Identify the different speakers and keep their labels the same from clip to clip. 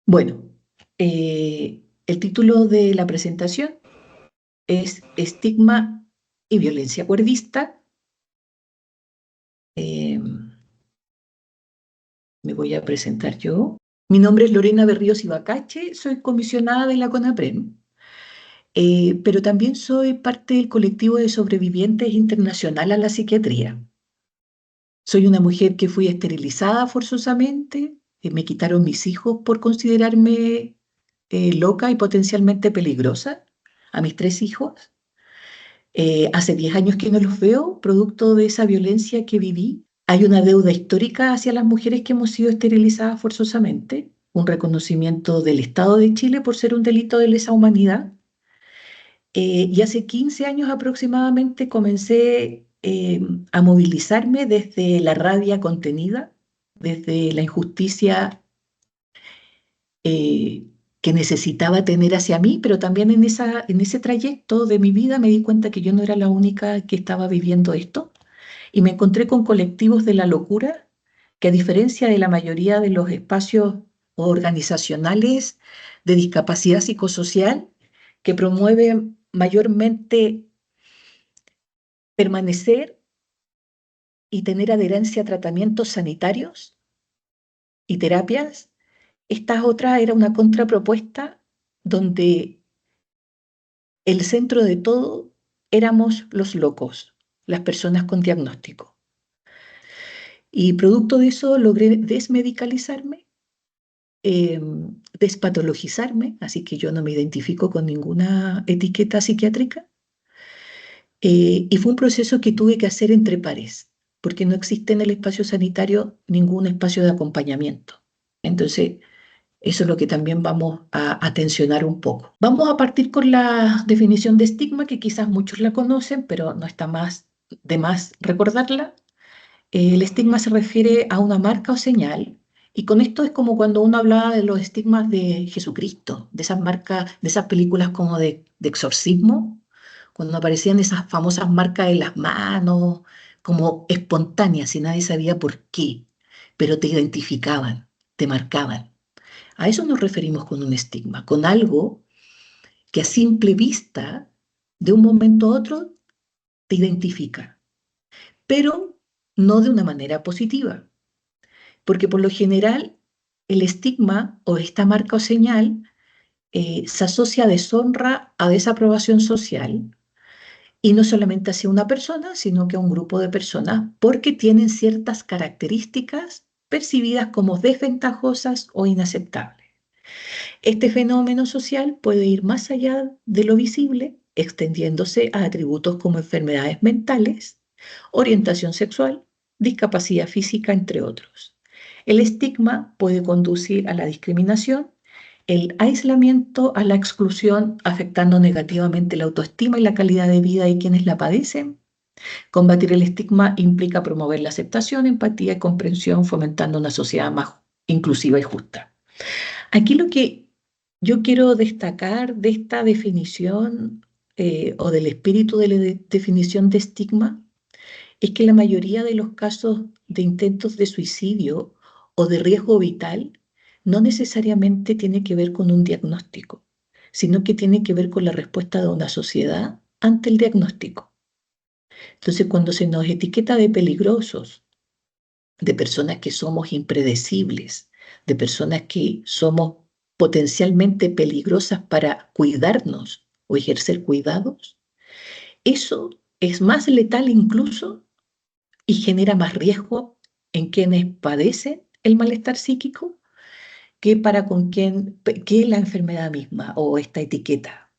Speaker 1: Bueno, el título de la presentación es Estigma y violencia cuerdista. Eh, Me voy a presentar yo. Mi nombre es Lorena Berríos Ibacache, soy comisionada de la CONAPREM, pero también soy parte del colectivo de sobrevivientes internacional a la psiquiatría. Soy una mujer que fui esterilizada forzosamente, me quitaron mis hijos por considerarme loca y potencialmente peligrosa, a mis tres hijos. Hace 10 años que no los veo, producto de esa violencia que viví. Hay una deuda histórica hacia las mujeres que hemos sido esterilizadas forzosamente, un reconocimiento del Estado de Chile por ser un delito de lesa humanidad. Y hace 15 años aproximadamente comencé a movilizarme desde la rabia contenida, desde la injusticia eh, que necesitaba tener hacia mí, pero también en ese trayecto de mi vida me di cuenta que yo no era la única que estaba viviendo esto y me encontré con colectivos de la locura que, a diferencia de la mayoría de los espacios organizacionales de discapacidad psicosocial, que promueven mayormente permanecer y tener adherencia a tratamientos sanitarios y terapias, esta otra era una contrapropuesta donde el centro de todo éramos los locos, las personas con diagnóstico. Y producto de eso logré desmedicalizarme, eh, despatologizarme, así que yo no me identifico con ninguna etiqueta psiquiátrica. Y fue un proceso que tuve que hacer entre pares, porque no existe en el espacio sanitario ningún espacio de acompañamiento. Entonces, eso es lo que también vamos a atencionar un poco. Vamos a partir con la definición de estigma, que quizás muchos la conocen, pero no está más de más recordarla. El estigma se refiere a una marca o señal, y con esto es como cuando uno hablaba de los estigmas de Jesucristo, de esas marcas, de esas películas como de exorcismo, cuando aparecían esas famosas marcas en las manos, como espontáneas y nadie sabía por qué, pero te identificaban, te marcaban. A eso nos referimos con un estigma, con algo que a simple vista, de un momento a otro, te identifica, pero no de una manera positiva, porque por lo general el estigma o esta marca o señal se asocia a deshonra, a desaprobación social, y no solamente hacia una persona, sino que a un grupo de personas, porque tienen ciertas características percibidas como desventajosas o inaceptables. Este fenómeno social puede ir más allá de lo visible, extendiéndose a atributos como enfermedades mentales, orientación sexual, discapacidad física, entre otros. El estigma puede conducir a la discriminación, el aislamiento, a la exclusión, afectando negativamente la autoestima y la calidad de vida de quienes la padecen. Combatir el estigma implica promover la aceptación, empatía y comprensión, fomentando una sociedad más inclusiva y justa. Aquí lo que yo quiero destacar de esta definición o del espíritu de la definición de estigma es que la mayoría de los casos de intentos de suicidio o de riesgo vital no necesariamente tiene que ver con un diagnóstico, sino que tiene que ver con la respuesta de una sociedad ante el diagnóstico. Entonces, cuando se nos etiqueta de peligrosos, de personas que somos impredecibles, de personas que somos potencialmente peligrosas para cuidarnos o ejercer cuidados, eso es más letal incluso y genera más riesgo en quienes padecen el malestar psíquico que para con quien, que la enfermedad misma o esta etiqueta.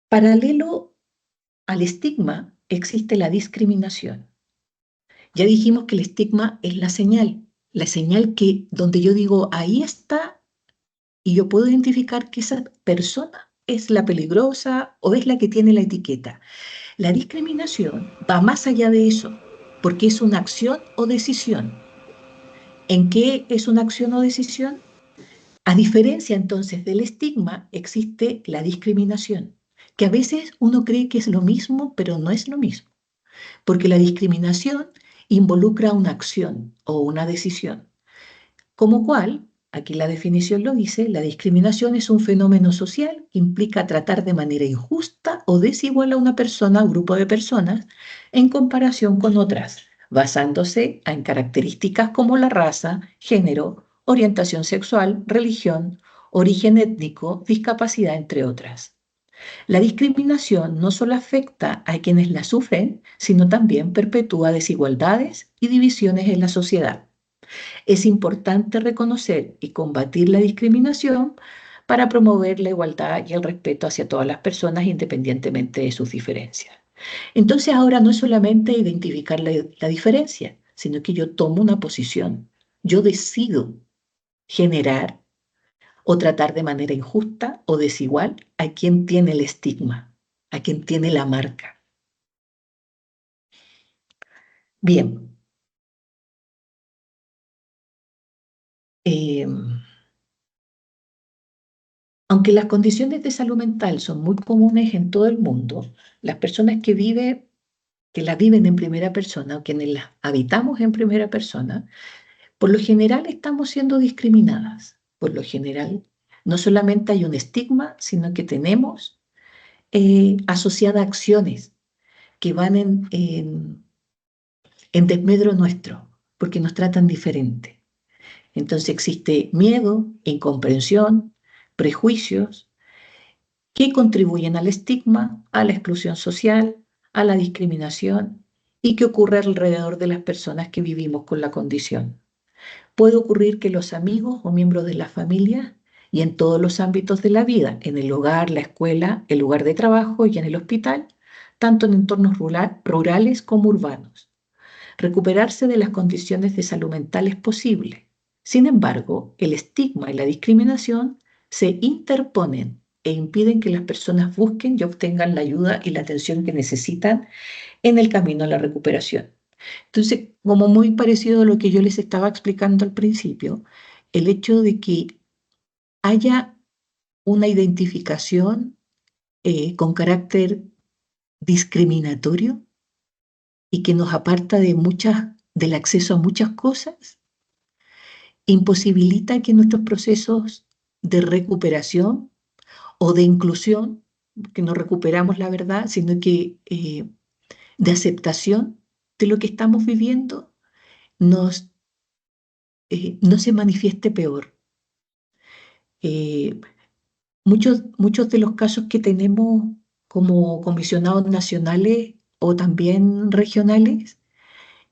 Speaker 1: Paralelo al estigma existe la discriminación. Ya dijimos que el estigma es la señal que donde yo digo, ahí está, y yo puedo identificar que esa persona es la peligrosa o es la que tiene la etiqueta. La discriminación va más allá de eso, porque es una acción o decisión. ¿En qué es una acción o decisión? A diferencia entonces del estigma, existe la discriminación, que a veces uno cree que es lo mismo, pero no es lo mismo, porque la discriminación involucra una acción o una decisión. Como cual, aquí la definición lo dice, la discriminación es un fenómeno social que implica tratar de manera injusta o desigual a una persona o grupo de personas en comparación con otras, basándose en características como la raza, género, orientación sexual, religión, origen étnico, discapacidad, entre otras. La discriminación no solo afecta a quienes la sufren, sino también perpetúa desigualdades y divisiones en la sociedad. Es importante reconocer y combatir la discriminación para promover la igualdad y el respeto hacia todas las personas independientemente de sus diferencias. Entonces ahora no es solamente identificar la diferencia, sino que yo tomo una posición. Yo decido generar o tratar de manera injusta o desigual a quien tiene el estigma, a quien tiene la marca. Bien, eh, aunque las condiciones de salud mental son muy comunes en todo el mundo, las personas que las viven en primera persona o quienes las habitamos en primera persona, por lo general estamos siendo discriminadas. Por lo general, no solamente hay un estigma, sino que tenemos asociadas acciones que van en desmedro nuestro, porque nos tratan diferente. Entonces existe miedo, incomprensión, prejuicios que contribuyen al estigma, a la exclusión social, a la discriminación y que ocurre alrededor de las personas que vivimos con la condición. Puede ocurrir que los amigos o miembros de la familia y en todos los ámbitos de la vida, en el hogar, la escuela, el lugar de trabajo y en el hospital, tanto en entornos rurales como urbanos. Recuperarse de las condiciones de salud mental es posible. Sin embargo, el estigma y la discriminación se interponen e impiden que las personas busquen y obtengan la ayuda y la atención que necesitan en el camino a la recuperación. Entonces, como muy parecido a lo que yo les estaba explicando al principio, el hecho de que haya una identificación con carácter discriminatorio y que nos aparta del acceso a muchas cosas, imposibilita que nuestros procesos de recuperación o de inclusión, que no recuperamos la verdad, sino que de aceptación de lo que estamos viviendo, nos, no se manifieste peor. Eh, muchos de los casos que tenemos como comisionados nacionales o también regionales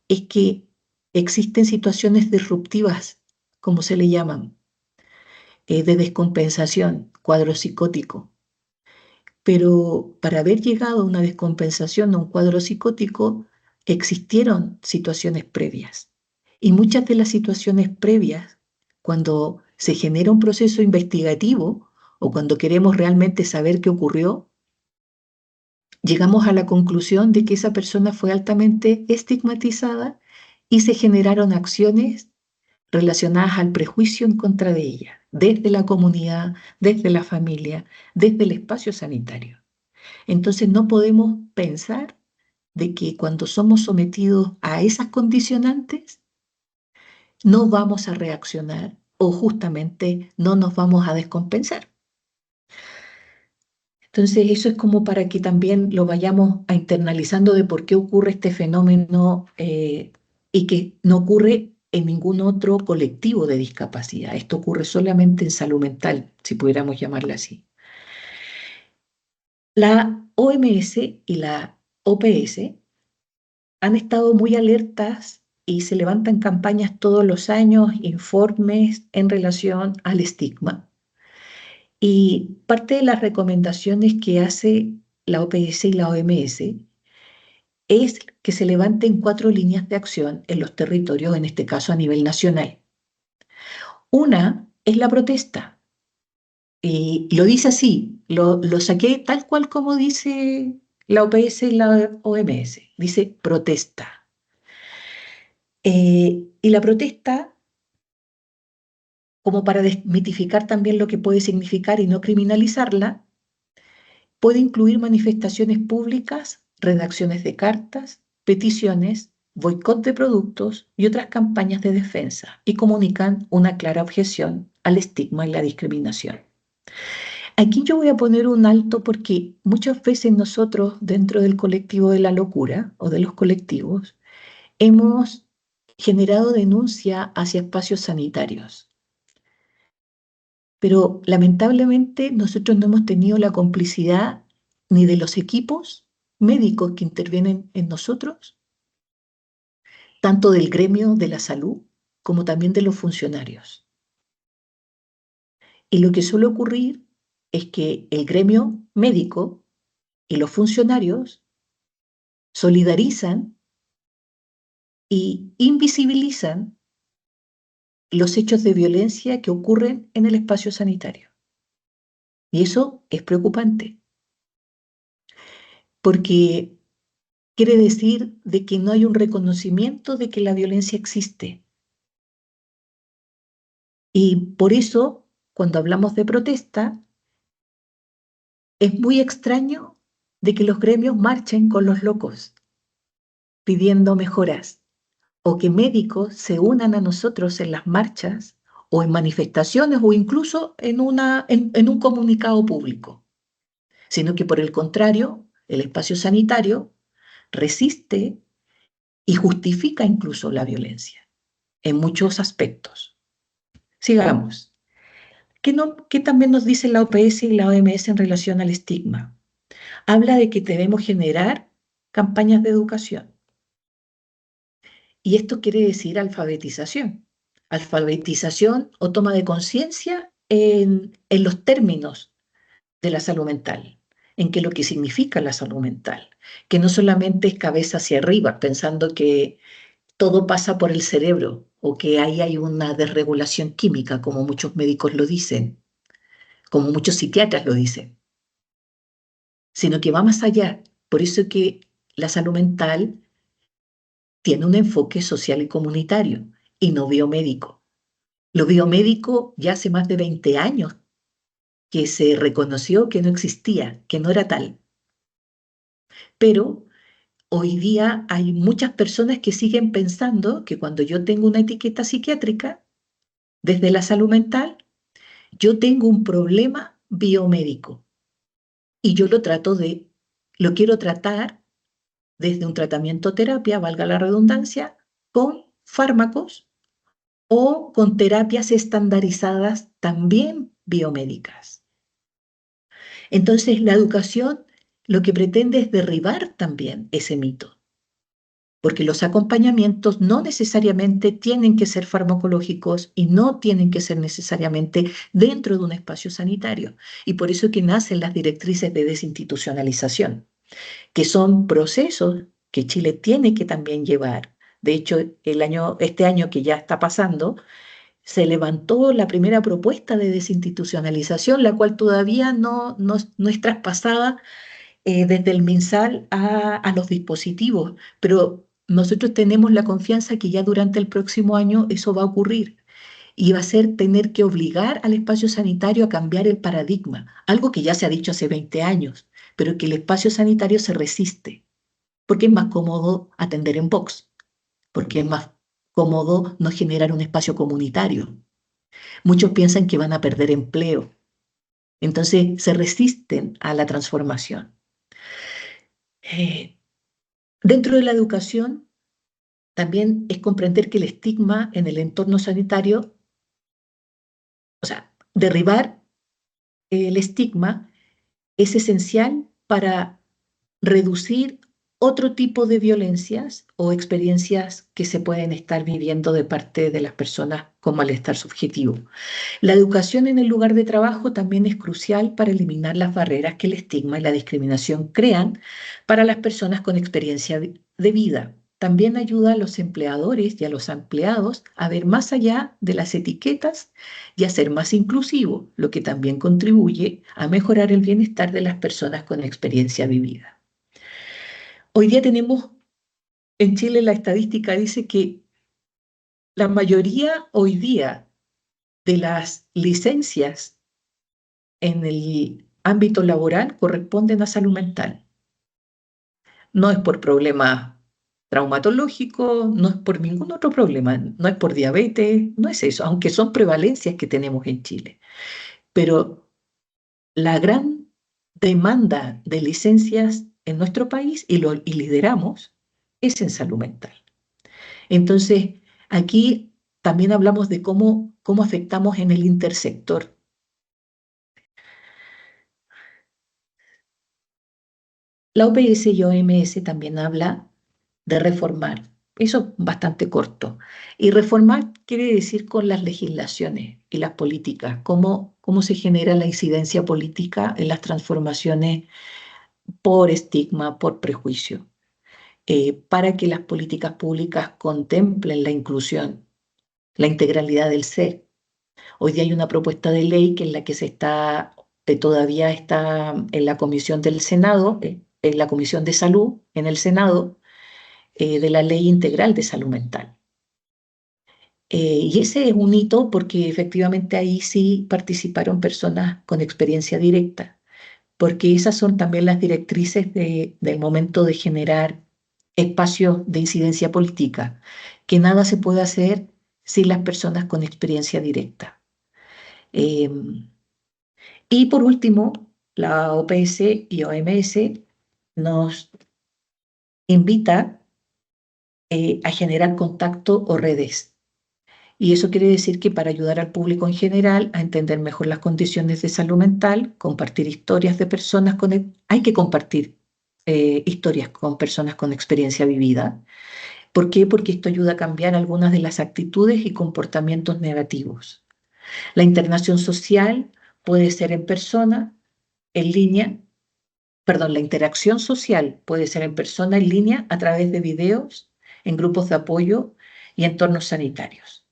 Speaker 1: es que existen situaciones disruptivas, como se le llaman, de descompensación, cuadro psicótico. Pero para haber llegado a una descompensación, a un cuadro psicótico, existieron situaciones previas. Y muchas de las situaciones previas, cuando se genera un proceso investigativo o cuando queremos realmente saber qué ocurrió, llegamos a la conclusión de que esa persona fue altamente estigmatizada y se generaron acciones relacionadas al prejuicio en contra de ella, desde la comunidad, desde la familia, desde el espacio sanitario. Entonces no podemos pensar de que cuando somos sometidos a esas condicionantes no vamos a reaccionar o justamente no nos vamos a descompensar. Entonces eso es como para que también lo vayamos a internalizando de por qué ocurre este fenómeno y que no ocurre en ningún otro colectivo de discapacidad. Esto ocurre solamente en salud mental, si pudiéramos llamarla así. La OMS y la OPS han estado muy alertas y se levantan campañas todos los años, informes en relación al estigma. Y parte de las recomendaciones que hace la OPS y la OMS es que se levanten 4 líneas de acción en los territorios, en este caso a nivel nacional. Una es la protesta. Y lo dice así, lo saqué tal cual como dice la OPS y la OMS. Dice protesta. Y la protesta, como para desmitificar también lo que puede significar y no criminalizarla, puede incluir manifestaciones públicas, redacciones de cartas, peticiones boicot de productos y otras campañas de defensa y comunican una clara objeción al estigma y la discriminación. Aquí yo voy a poner un alto porque muchas veces nosotros dentro del colectivo de la locura o de los colectivos hemos generado denuncia hacia espacios sanitarios. Pero lamentablemente nosotros no hemos tenido la complicidad ni de los equipos médicos que intervienen en nosotros, tanto del gremio de la salud como también de los funcionarios. Y lo que suele ocurrir es que el gremio médico y los funcionarios solidarizan y invisibilizan los hechos de violencia que ocurren en el espacio sanitario. Y eso es preocupante, porque quiere decir de que no hay un reconocimiento de que la violencia existe. Y por eso, cuando hablamos de protesta, es muy extraño de que los gremios marchen con los locos, pidiendo mejoras, o que médicos se unan a nosotros en las marchas, o en manifestaciones, o incluso en un comunicado público, sino que por el contrario, el espacio sanitario resiste y justifica incluso la violencia en muchos aspectos. Sigamos. ¿Qué también nos dice la OPS y la OMS en relación al estigma? Habla de que debemos generar campañas de educación. Y esto quiere decir alfabetización. Alfabetización o toma de conciencia en los términos de la salud mental, en qué es lo que significa la salud mental, que no solamente es cabeza hacia arriba, pensando que todo pasa por el cerebro o que ahí hay una desregulación química, como muchos médicos lo dicen, como muchos psiquiatras lo dicen, sino que va más allá. Por eso que la salud mental tiene un enfoque social y comunitario y no biomédico. Lo biomédico ya hace más de 20 años que se reconoció que no existía, que no era tal. Pero hoy día hay muchas personas que siguen pensando que cuando yo tengo una etiqueta psiquiátrica, desde la salud mental, yo tengo un problema biomédico y yo lo quiero tratar desde un tratamiento terapia, valga la redundancia, con fármacos o con terapias estandarizadas también biomédicas. Entonces, la educación lo que pretende es derribar también ese mito, porque los acompañamientos no necesariamente tienen que ser farmacológicos y no tienen que ser necesariamente dentro de un espacio sanitario. Y por eso que nacen las directrices de desinstitucionalización, que son procesos que Chile tiene que también llevar. De hecho, este año que ya está pasando, se levantó la primera propuesta de desinstitucionalización, la cual todavía no es traspasada desde el MinSal a los dispositivos, pero nosotros tenemos la confianza que ya durante el próximo año eso va a ocurrir y va a ser tener que obligar al espacio sanitario a cambiar el paradigma, algo que ya se ha dicho hace 20 años, pero que el espacio sanitario se resiste, porque es más cómodo atender en box, porque es más cómodo no generar un espacio comunitario. Muchos piensan que van a perder empleo, entonces se resisten a la transformación. Eh, Dentro de la educación, también es comprender que el estigma en el entorno sanitario, o sea, derribar el estigma es esencial para reducir otro tipo de violencias o experiencias que se pueden estar viviendo de parte de las personas con malestar subjetivo. La educación en el lugar de trabajo también es crucial para eliminar las barreras que el estigma y la discriminación crean para las personas con experiencia de vida. También ayuda a los empleadores y a los empleados a ver más allá de las etiquetas y a ser más inclusivo, lo que también contribuye a mejorar el bienestar de las personas con experiencia vivida. Hoy día tenemos en Chile la estadística dice que la mayoría hoy día de las licencias en el ámbito laboral corresponden a salud mental. No es por problemas traumatológico, no es por ningún otro problema, no es por diabetes, no es eso, aunque son prevalencias que tenemos en Chile. Pero la gran demanda de licencias en nuestro país, y lideramos, es en salud mental. Entonces, aquí también hablamos de cómo afectamos en el intersector. La OPS y OMS también habla de reformar. Eso es bastante corto. Y reformar quiere decir con las legislaciones y las políticas, cómo se genera la incidencia política en las transformaciones por estigma, por prejuicio, para que las políticas públicas contemplen la inclusión, la integralidad del ser. Hoy día hay una propuesta de ley que es la que todavía está en la comisión del Senado, en la comisión de salud, en el Senado, de la ley integral de salud mental. Y ese es un hito porque efectivamente ahí sí participaron personas con experiencia directa, porque esas son también las directrices del momento de generar espacios de incidencia política, que nada se puede hacer sin las personas con experiencia directa. Eh, y por último, la OPS y OMS nos invita a generar contacto o redes. Y eso quiere decir que para ayudar al público en general a entender mejor las condiciones de salud mental, compartir historias de personas hay que compartir historias con personas con experiencia vivida. ¿Por qué? Porque esto ayuda a cambiar algunas de las actitudes y comportamientos negativos. La internación social puede ser en persona, en línea, perdón, la interacción social puede ser en persona, en línea, a través de videos, en grupos de apoyo y entornos sanitarios.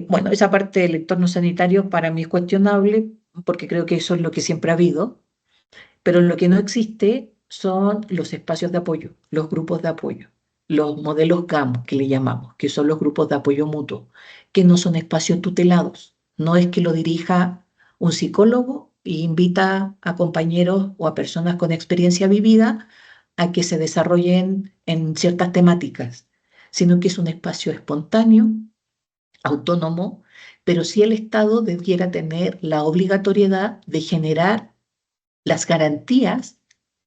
Speaker 1: Bueno, esa parte del entorno sanitario para mí es cuestionable porque creo que eso es lo que siempre ha habido, pero lo que no existe son los espacios de apoyo, los grupos de apoyo, los modelos GAM que le llamamos, que son los grupos de apoyo mutuo, que no son espacios tutelados. No es que lo dirija un psicólogo e invita a compañeros o a personas con experiencia vivida a que se desarrollen en ciertas temáticas, sino que es un espacio espontáneo, autónomo, pero sí el Estado debiera tener la obligatoriedad de generar las garantías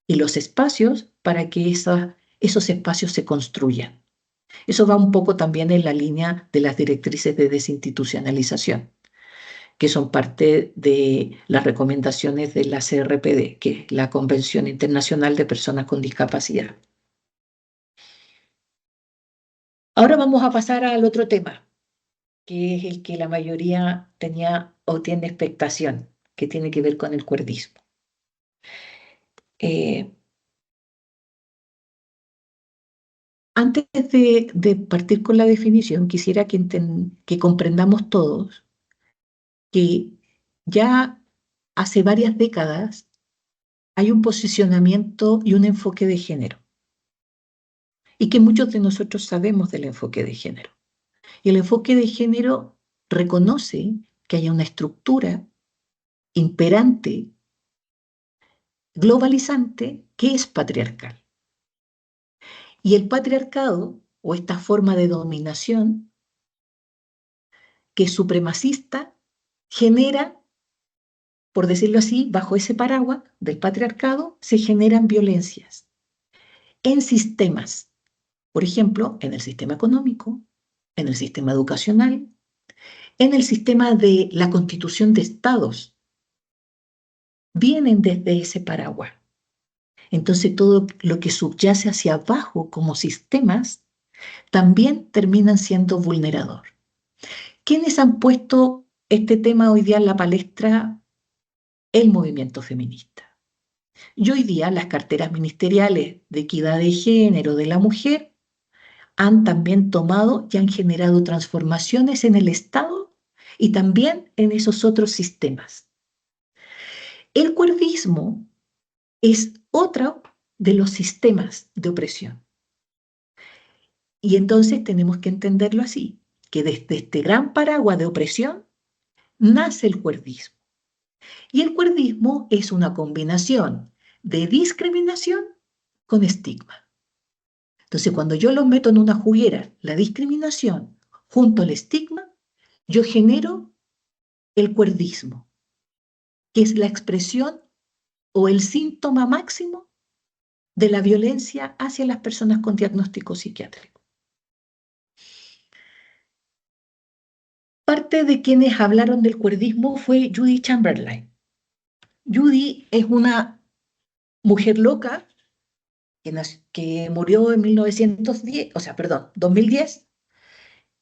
Speaker 1: y los espacios para que esos espacios se construyan. Eso va un poco también en la línea de las directrices de desinstitucionalización, que son parte de las recomendaciones de la CRPD, que es la Convención Internacional de Personas con Discapacidad. Ahora vamos a pasar al otro tema, que es el que la mayoría tenía o tiene expectación, que tiene que ver con el cuerdismo. Eh, Antes de partir con la definición, quisiera que comprendamos todos que ya hace varias décadas hay un posicionamiento y un enfoque de género, y que muchos de nosotros sabemos del enfoque de género. Y el enfoque de género reconoce que hay una estructura imperante, globalizante, que es patriarcal. Y el patriarcado, o esta forma de dominación, que es supremacista, genera, por decirlo así, bajo ese paraguas del patriarcado, se generan violencias en sistemas, por ejemplo, en el sistema económico, en el sistema educacional, en el sistema de la constitución de estados, vienen desde ese paraguas. Entonces todo lo que subyace hacia abajo como sistemas también terminan siendo vulnerador. ¿Quiénes han puesto este tema hoy día en la palestra? El movimiento feminista. Y hoy día las carteras ministeriales de equidad de género de la mujer han también tomado y han generado transformaciones en el Estado y también en esos otros sistemas. El cuerdismo es otro de los sistemas de opresión. Y entonces tenemos que entenderlo así, que desde este gran paraguas de opresión nace el cuerdismo. Y el cuerdismo es una combinación de discriminación con estigma. Entonces, cuando yo los meto en una juguera, la discriminación junto al estigma, yo genero el cuerdismo, que es la expresión o el síntoma máximo de la violencia hacia las personas con diagnóstico psiquiátrico. Parte de quienes hablaron del cuerdismo fue Judy Chamberlain. Judy es una mujer loca que murió en 1910, o sea, perdón, 2010.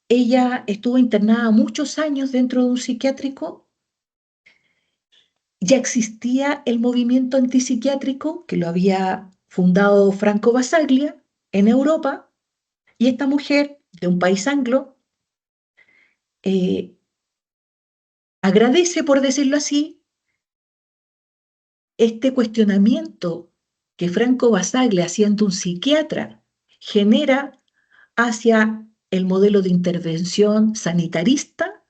Speaker 1: Ella estuvo internada muchos años dentro de un psiquiátrico. Ya existía el movimiento antipsiquiátrico que lo había fundado Franco Basaglia en Europa, y esta mujer de un país anglo eh, agradece, por decirlo así, este cuestionamiento que Franco Basaglia, siendo un psiquiatra, genera hacia el modelo de intervención sanitarista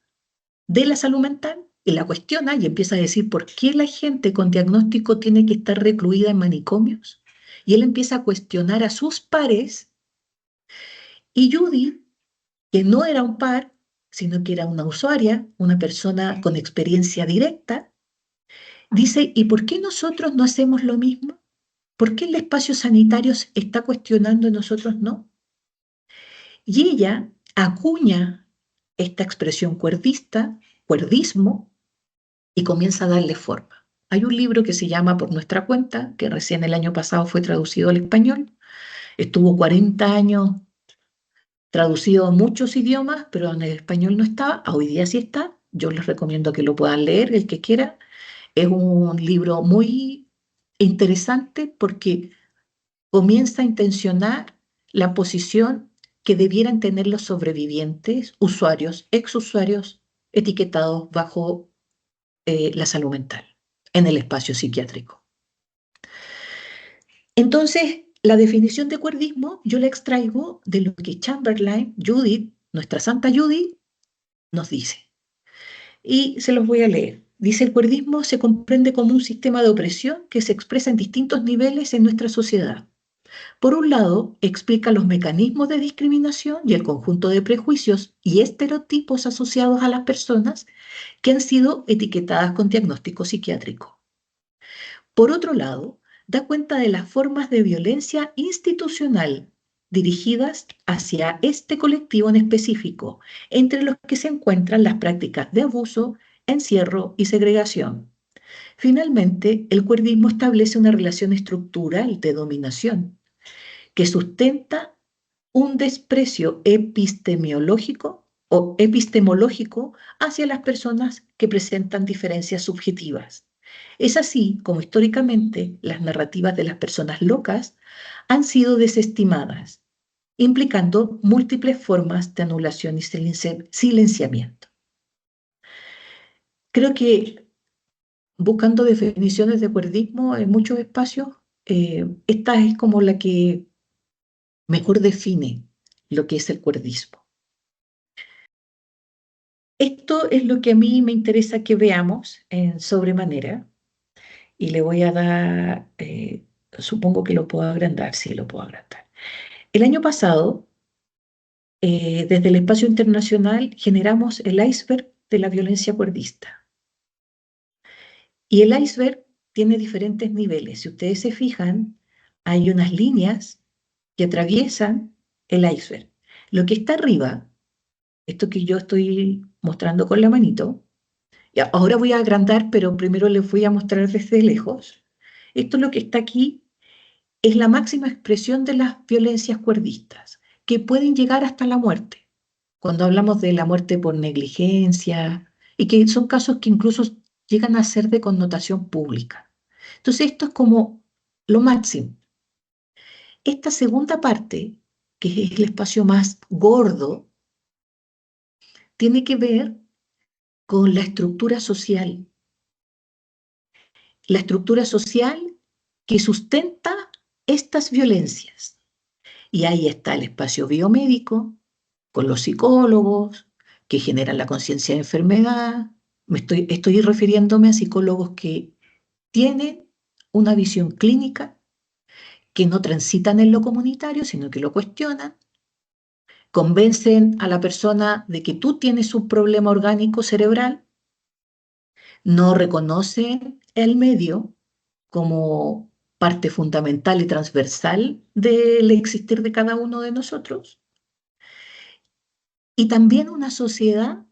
Speaker 1: de la salud mental, y la cuestiona y empieza a decir por qué la gente con diagnóstico tiene que estar recluida en manicomios. Y él empieza a cuestionar a sus pares, y Judy, que no era un par, sino que era una usuaria, una persona con experiencia directa, dice, ¿y por qué nosotros no hacemos lo mismo? ¿Por qué el espacio sanitario está cuestionando y nosotros no? Y ella acuña esta expresión cuerdista, cuerdismo, y comienza a darle forma. Hay un libro que se llama Por nuestra cuenta, que recién el año pasado fue traducido al español. Estuvo 40 años traducido a muchos idiomas, pero en el español no estaba. Hoy día sí está. Yo les recomiendo que lo puedan leer, el que quiera. Es un libro muy interesante porque comienza a intencionar la posición que debieran tener los sobrevivientes, usuarios, exusuarios, etiquetados bajo la salud mental en el espacio psiquiátrico. Entonces, la definición de cuerdismo yo la extraigo de lo que Chamberlain, Judith, nuestra santa Judith, nos dice. Y se los voy a leer. Dice, el cuerdismo se comprende como un sistema de opresión que se expresa en distintos niveles en nuestra sociedad. Por un lado, explica los mecanismos de discriminación y el conjunto de prejuicios y estereotipos asociados a las personas que han sido etiquetadas con diagnóstico psiquiátrico. Por otro lado, da cuenta de las formas de violencia institucional dirigidas hacia este colectivo en específico, entre los que se encuentran las prácticas de abuso, encierro y segregación. Finalmente, el cuerdismo establece una relación estructural de dominación que sustenta un desprecio epistemológico hacia las personas que presentan diferencias subjetivas. Es así como históricamente las narrativas de las personas locas han sido desestimadas, implicando múltiples formas de anulación y silenciamiento. Creo que buscando definiciones de cuerdismo en muchos espacios, esta es como la que mejor define lo que es el cuerdismo. Esto es lo que a mí me interesa que veamos en sobremanera, y le voy a dar, supongo que lo puedo agrandar, sí lo puedo agrandar. El año pasado, desde el espacio internacional, generamos el iceberg de la violencia cuerdista. Y el iceberg tiene diferentes niveles. Si ustedes se fijan, hay unas líneas que atraviesan el iceberg. Lo que está arriba, esto que yo estoy mostrando con la manito, y ahora voy a agrandar, pero primero les voy a mostrar desde lejos. Esto lo que está aquí es la máxima expresión de las violencias cuerdistas, que pueden llegar hasta la muerte. Cuando hablamos de la muerte por negligencia, y que son casos que incluso llegan a ser de connotación pública. Entonces esto es como lo máximo. Esta segunda parte, que es el espacio más gordo, tiene que ver con la estructura social. La estructura social que sustenta estas violencias. Y ahí está el espacio biomédico, con los psicólogos que generan la conciencia de enfermedad. Estoy refiriéndome a psicólogos que tienen una visión clínica, que no transitan en lo comunitario, sino que lo cuestionan, convencen a la persona de que tú tienes un problema orgánico cerebral, no reconocen el medio como parte fundamental y transversal del existir de cada uno de nosotros, y también una sociedad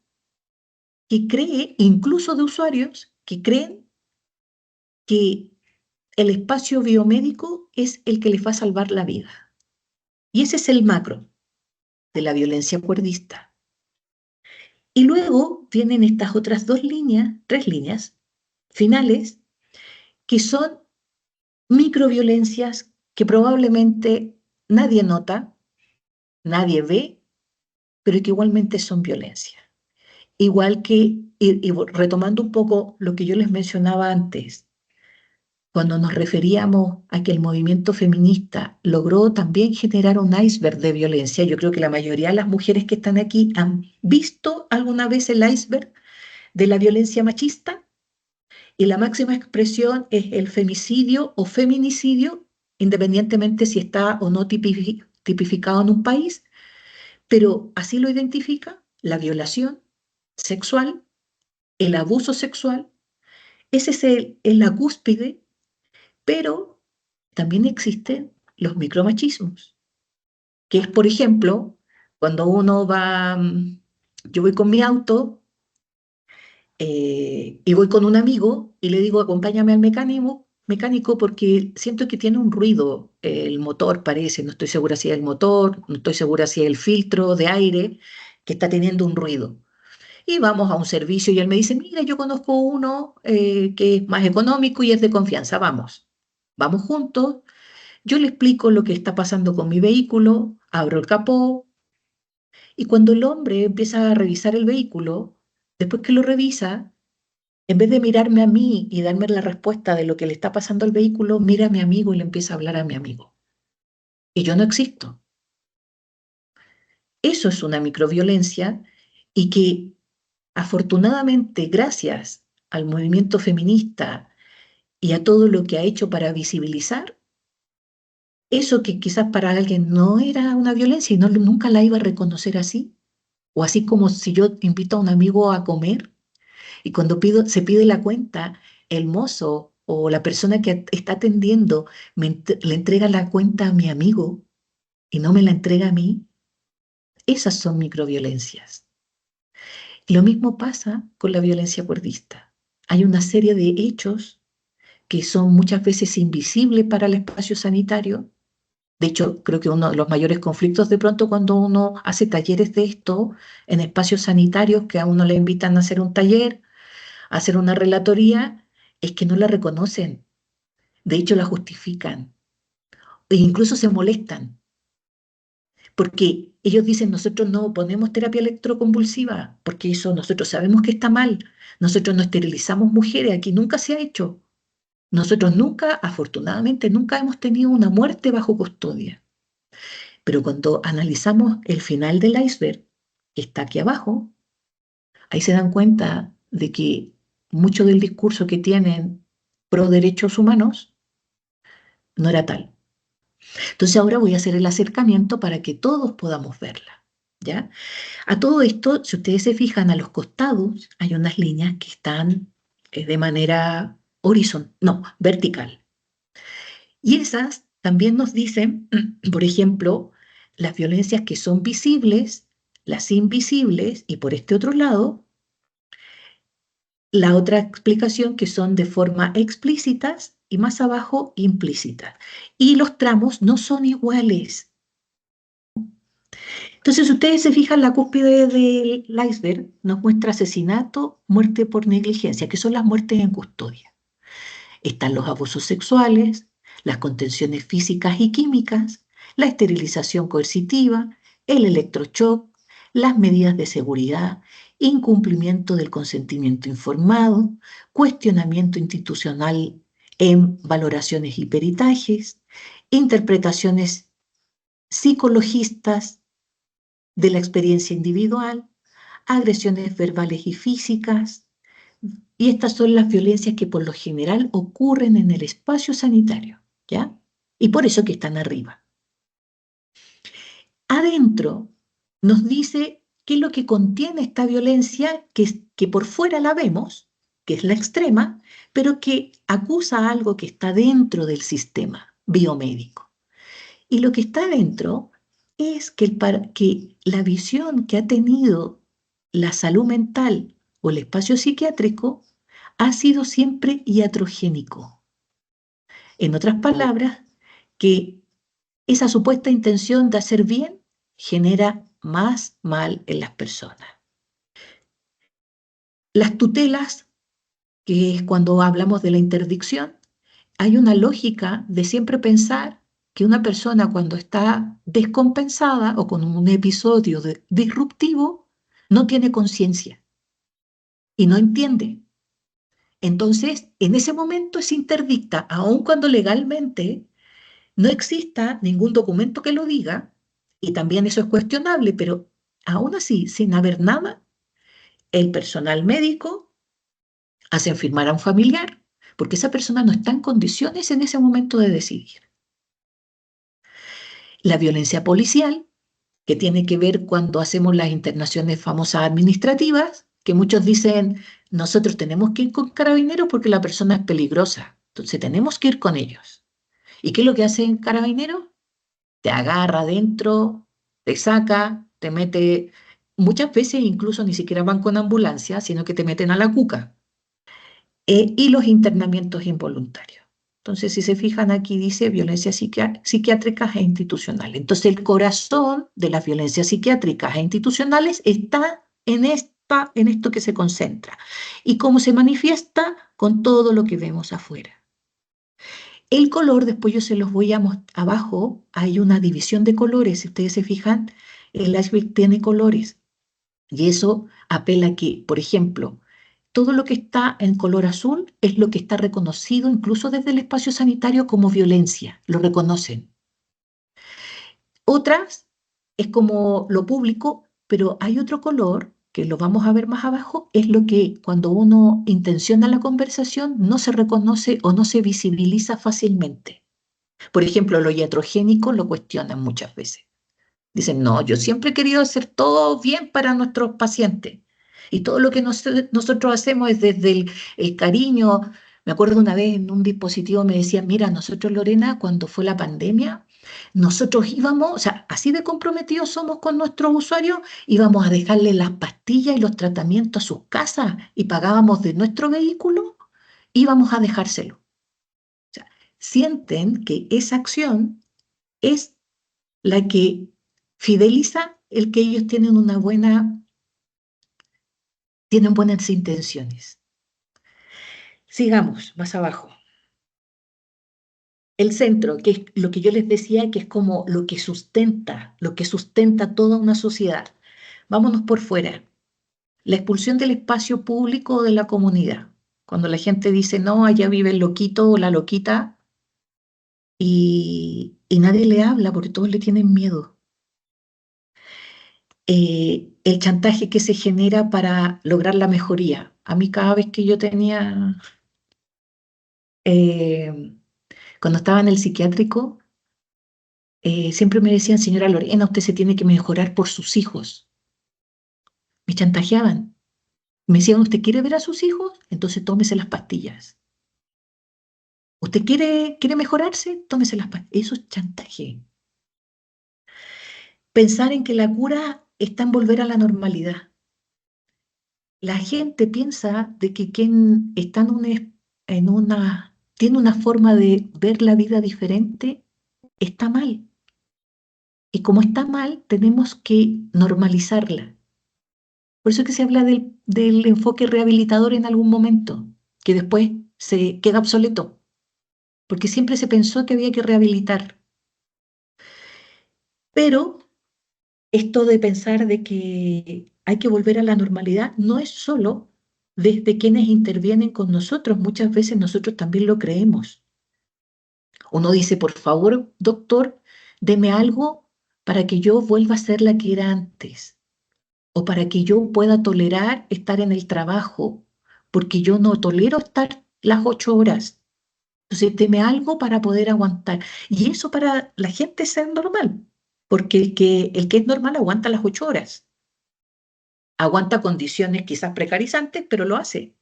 Speaker 1: que cree, incluso de usuarios, que creen que el espacio biomédico es el que les va a salvar la vida. Y ese es el macro de la violencia cuerdista. Y luego vienen estas otras dos líneas, tres líneas finales, que son microviolencias que probablemente nadie nota, nadie ve, pero que igualmente son violencia. Igual que, y retomando un poco lo que yo les mencionaba antes, cuando nos referíamos a que el movimiento feminista logró también generar un iceberg de violencia, yo creo que la mayoría de las mujeres que están aquí han visto alguna vez el iceberg de la violencia machista, y la máxima expresión es el femicidio o feminicidio, independientemente si está o no tipificado en un país, pero así lo identifica la violación sexual, el abuso sexual. Ese es la cúspide, pero también existen los micromachismos, que es, por ejemplo, cuando uno va, yo voy con mi auto y voy con un amigo y le digo, acompáñame al mecánico porque siento que tiene un ruido, el motor parece, no estoy segura si es el motor, no estoy segura si es el filtro de aire que está teniendo un ruido. Y vamos a un servicio y él me dice, mira, yo conozco uno que es más económico y es de confianza, vamos. Vamos juntos, yo le explico lo que está pasando con mi vehículo, abro el capó, y cuando el hombre empieza a revisar el vehículo, después que lo revisa, en vez de mirarme a mí y darme la respuesta de lo que le está pasando al vehículo, mira a mi amigo y le empieza a hablar a mi amigo. Y yo no existo. Eso es una microviolencia, y que afortunadamente, gracias al movimiento feminista y a todo lo que ha hecho para visibilizar, eso que quizás para alguien no era una violencia y no, nunca la iba a reconocer así, o así como si yo invito a un amigo a comer y cuando se pide la cuenta, el mozo o la persona que está atendiendo le entrega la cuenta a mi amigo y no me la entrega a mí, esas son microviolencias. Lo mismo pasa con la violencia cuerdista. Hay una serie de hechos que son muchas veces invisibles para el espacio sanitario. De hecho, creo que uno de los mayores conflictos de pronto cuando uno hace talleres de esto en espacios sanitarios, que a uno le invitan a hacer un taller, a hacer una relatoría, es que no la reconocen. De hecho, la justifican e incluso se molestan, porque ellos dicen, nosotros no ponemos terapia electroconvulsiva, porque eso nosotros sabemos que está mal. Nosotros no esterilizamos mujeres, aquí nunca se ha hecho. Nosotros nunca, afortunadamente, nunca hemos tenido una muerte bajo custodia. Pero cuando analizamos el final del iceberg, que está aquí abajo, ahí se dan cuenta de que mucho del discurso que tienen pro derechos humanos no era tal. Entonces ahora voy a hacer el acercamiento para que todos podamos verla, ¿ya? A todo esto, si ustedes se fijan a los costados, hay unas líneas que están de manera horizontal, no, vertical. Y esas también nos dicen, por ejemplo, las violencias que son visibles, las invisibles, y por este otro lado, la otra explicación que son de forma explícitas y más abajo implícitas. Y los tramos no son iguales. Entonces, si ustedes se fijan, la cúspide del iceberg nos muestra asesinato, muerte por negligencia, que son las muertes en custodia. Están los abusos sexuales, las contenciones físicas y químicas, la esterilización coercitiva, el electroshock, las medidas de seguridad, incumplimiento del consentimiento informado, cuestionamiento institucional en valoraciones y peritajes, interpretaciones psicologistas de la experiencia individual, agresiones verbales y físicas, y estas son las violencias que por lo general ocurren en el espacio sanitario, ¿ya? Y por eso que están arriba. Adentro nos dice qué es lo que contiene esta violencia, que por fuera la vemos, que es la extrema, pero que acusa algo que está dentro del sistema biomédico. Y lo que está dentro es que la visión que ha tenido la salud mental o el espacio psiquiátrico ha sido siempre iatrogénico. En otras palabras, que esa supuesta intención de hacer bien genera más mal en las personas. Las tutelas, que es cuando hablamos de la interdicción, hay una lógica de siempre pensar que una persona cuando está descompensada o con un episodio disruptivo no tiene conciencia y no entiende. Entonces, en ese momento es interdicta, aun cuando legalmente no exista ningún documento que lo diga, y también eso es cuestionable, pero aún así, sin haber nada, el personal médico hace firmar a un familiar, porque esa persona no está en condiciones en ese momento de decidir. La violencia policial, que tiene que ver cuando hacemos las internaciones famosas administrativas, que muchos dicen, nosotros tenemos que ir con carabineros porque la persona es peligrosa, entonces tenemos que ir con ellos. ¿Y qué es lo que hacen carabineros? Te agarra adentro, te saca, te mete, muchas veces incluso ni siquiera van con ambulancia, sino que te meten a la cuca. Y los internamientos involuntarios. Entonces, si se fijan aquí dice violencia psiquiátricas e institucionales. Entonces, el corazón de las violencias psiquiátricas e institucionales está en esto que se concentra. ¿Y cómo se manifiesta? Con todo lo que vemos afuera. El color, después yo se los voy a mostrar. Abajo hay una división de colores. Si ustedes se fijan, el iceberg tiene colores. Y eso apela a que, por ejemplo, todo lo que está en color azul es lo que está reconocido incluso desde el espacio sanitario como violencia. Lo reconocen. Otras es como lo público, pero hay otro color que lo vamos a ver más abajo, es lo que cuando uno intenciona la conversación no se reconoce o no se visibiliza fácilmente. Por ejemplo, lo iatrogénico lo cuestionan muchas veces. Dicen, no, yo siempre he querido hacer todo bien para nuestros pacientes. Y todo lo que nosotros hacemos es desde el cariño. Me acuerdo una vez en un dispositivo me decían, mira, nosotros, Lorena, cuando fue la pandemia, nosotros íbamos, o sea, así de comprometidos somos con nuestros usuarios, íbamos a dejarle las pastillas y los tratamientos a sus casas y pagábamos de nuestro vehículo, íbamos a dejárselo. O sea, sienten que esa acción es la que fideliza el que ellos tienen buenas intenciones. Sigamos, más abajo. El centro, que es lo que yo les decía, que es como lo que sustenta toda una sociedad. Vámonos por fuera. La expulsión del espacio público de la comunidad. Cuando la gente dice, no, allá vive el loquito o la loquita, y nadie le habla porque todos le tienen miedo. El chantaje que se genera para lograr la mejoría. A mí cada vez que yo tenía, eh, cuando estaba en el psiquiátrico, siempre me decían, señora Lorena, usted se tiene que mejorar por sus hijos. Me chantajeaban. Me decían, ¿usted quiere ver a sus hijos? Entonces tómese las pastillas. ¿Usted quiere mejorarse? Tómese las pastillas. Eso es chantaje. Pensar en que la cura está en volver a la normalidad. La gente piensa de que quien está tiene una forma de ver la vida diferente, está mal. Y como está mal, tenemos que normalizarla. Por eso es que se habla del enfoque rehabilitador en algún momento, que después se queda obsoleto, porque siempre se pensó que había que rehabilitar. Pero esto de pensar de que hay que volver a la normalidad no es solo desde quienes intervienen con nosotros, muchas veces nosotros también lo creemos. Uno dice, por favor, doctor, deme algo para que yo vuelva a ser la que era antes, o para que yo pueda tolerar estar en el trabajo, porque yo no tolero estar las 8 horas. Entonces teme algo para poder aguantar. Y eso para la gente es ser normal, porque el que es normal aguanta las 8 horas. Aguanta condiciones quizás precarizantes, pero lo hace.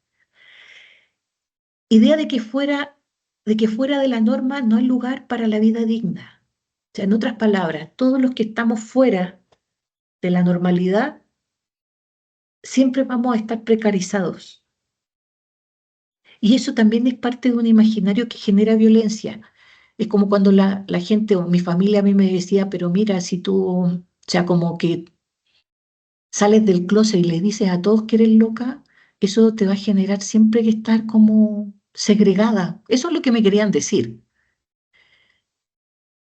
Speaker 1: Idea de que fuera de la norma no hay lugar para la vida digna. O sea, en otras palabras, todos los que estamos fuera de la normalidad siempre vamos a estar precarizados. Y eso también es parte de un imaginario que genera violencia. Es como cuando la gente o mi familia a mí me decía, pero mira, si tú, o sea, como que sales del closet y le dices a todos que eres loca, eso te va a generar siempre que estar como segregada. Eso es lo que me querían decir.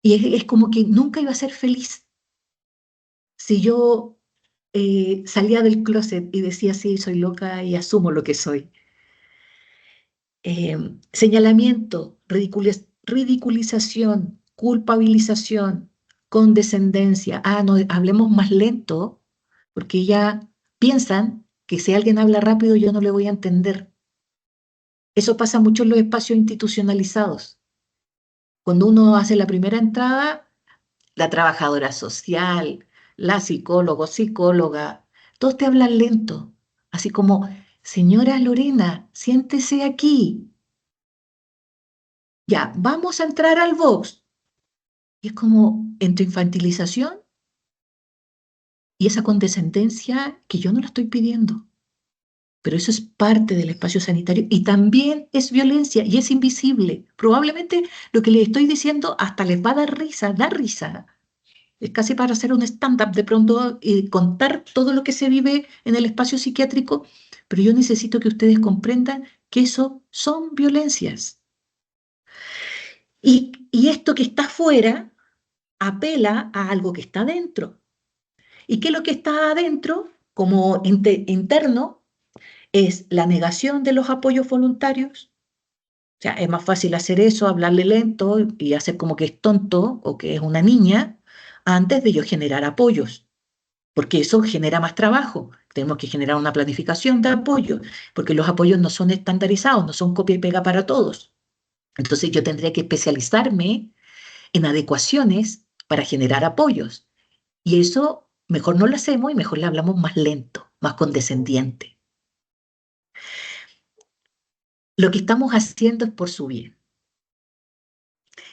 Speaker 1: Y es como que nunca iba a ser feliz si yo salía del closet y decía, sí, soy loca y asumo lo que soy. Señalamiento, ridiculización, culpabilización, condescendencia. Ah, no, hablemos más lento, porque ya piensan que si alguien habla rápido yo no le voy a entender. Eso pasa mucho en los espacios institucionalizados. Cuando uno hace la primera entrada, la trabajadora social, la psicólogo, psicóloga, todos te hablan lento, así como, señora Lorena, siéntese aquí. Ya, vamos a entrar al box. Y es como en tu infantilización y esa condescendencia que yo no la estoy pidiendo. Pero eso es parte del espacio sanitario y también es violencia y es invisible. Probablemente lo que les estoy diciendo hasta les va a dar risa, da risa. Es casi para hacer un stand-up de pronto y contar todo lo que se vive en el espacio psiquiátrico, pero yo necesito que ustedes comprendan que eso son violencias. Y esto que está afuera apela a algo que está dentro. ¿Y qué es lo que está adentro como interno? Es la negación de los apoyos voluntarios. O sea, es más fácil hacer eso, hablarle lento y hacer como que es tonto o que es una niña, antes de yo generar apoyos, porque eso genera más trabajo. Tenemos que generar una planificación de apoyo, porque los apoyos no son estandarizados, no son copia y pega para todos. Entonces yo tendría que especializarme en adecuaciones para generar apoyos. Y eso mejor no lo hacemos y mejor le hablamos más lento, más condescendiente. Lo que estamos haciendo es por su bien.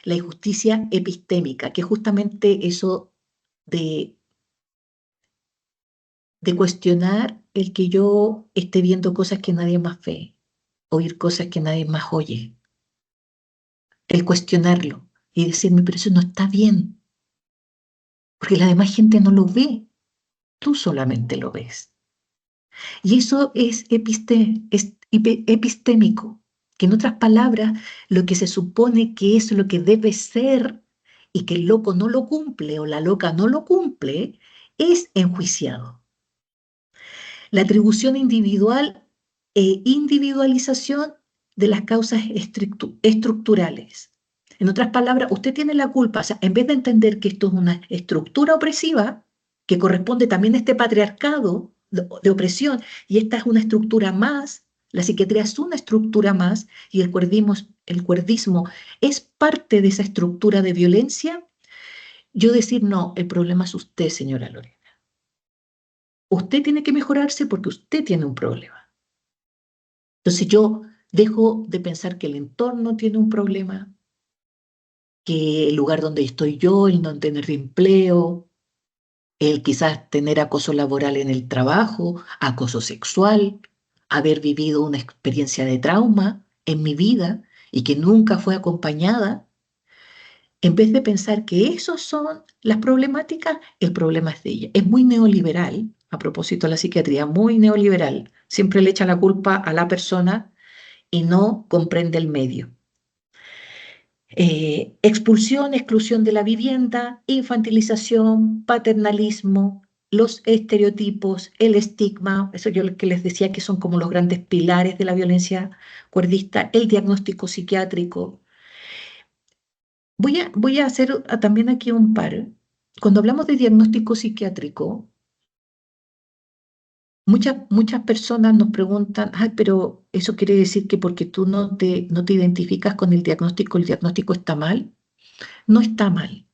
Speaker 1: La injusticia epistémica, que es justamente eso de, de cuestionar el que yo esté viendo cosas que nadie más ve, oír cosas que nadie más oye, el cuestionarlo y decirme, pero eso no está bien, porque la demás gente no lo ve, tú solamente lo ves. Y eso es, epistémico, que en otras palabras, lo que se supone que es lo que debe ser y que el loco no lo cumple o la loca no lo cumple, es enjuiciado. La atribución individual e individualización de las causas estructurales. En otras palabras, usted tiene la culpa, o sea, en vez de entender que esto es una estructura opresiva, que corresponde también a este patriarcado de opresión, y esta es una estructura más, la psiquiatría es una estructura más, y el cuerdismo es parte de esa estructura de violencia, yo decir, no, el problema es usted, señora Lorena. Usted tiene que mejorarse porque usted tiene un problema. Entonces yo dejo de pensar que el entorno tiene un problema, que el lugar donde estoy yo, el no tener empleo, el quizás tener acoso laboral en el trabajo, acoso sexual, haber vivido una experiencia de trauma en mi vida y que nunca fue acompañada, en vez de pensar que esos son las problemáticas, el problema es de ella. Es muy neoliberal, a propósito de la psiquiatría, muy neoliberal. Siempre le echa la culpa a la persona y no comprende el medio. Expulsión, exclusión de la vivienda, infantilización, paternalismo, los estereotipos, el estigma, eso yo que les decía que son como los grandes pilares de la violencia cuerdista, el diagnóstico psiquiátrico. Voy a hacer también aquí un par. Cuando hablamos de diagnóstico psiquiátrico, Muchas personas nos preguntan, ay, pero eso quiere decir que porque tú no te identificas con el diagnóstico está mal. No está mal.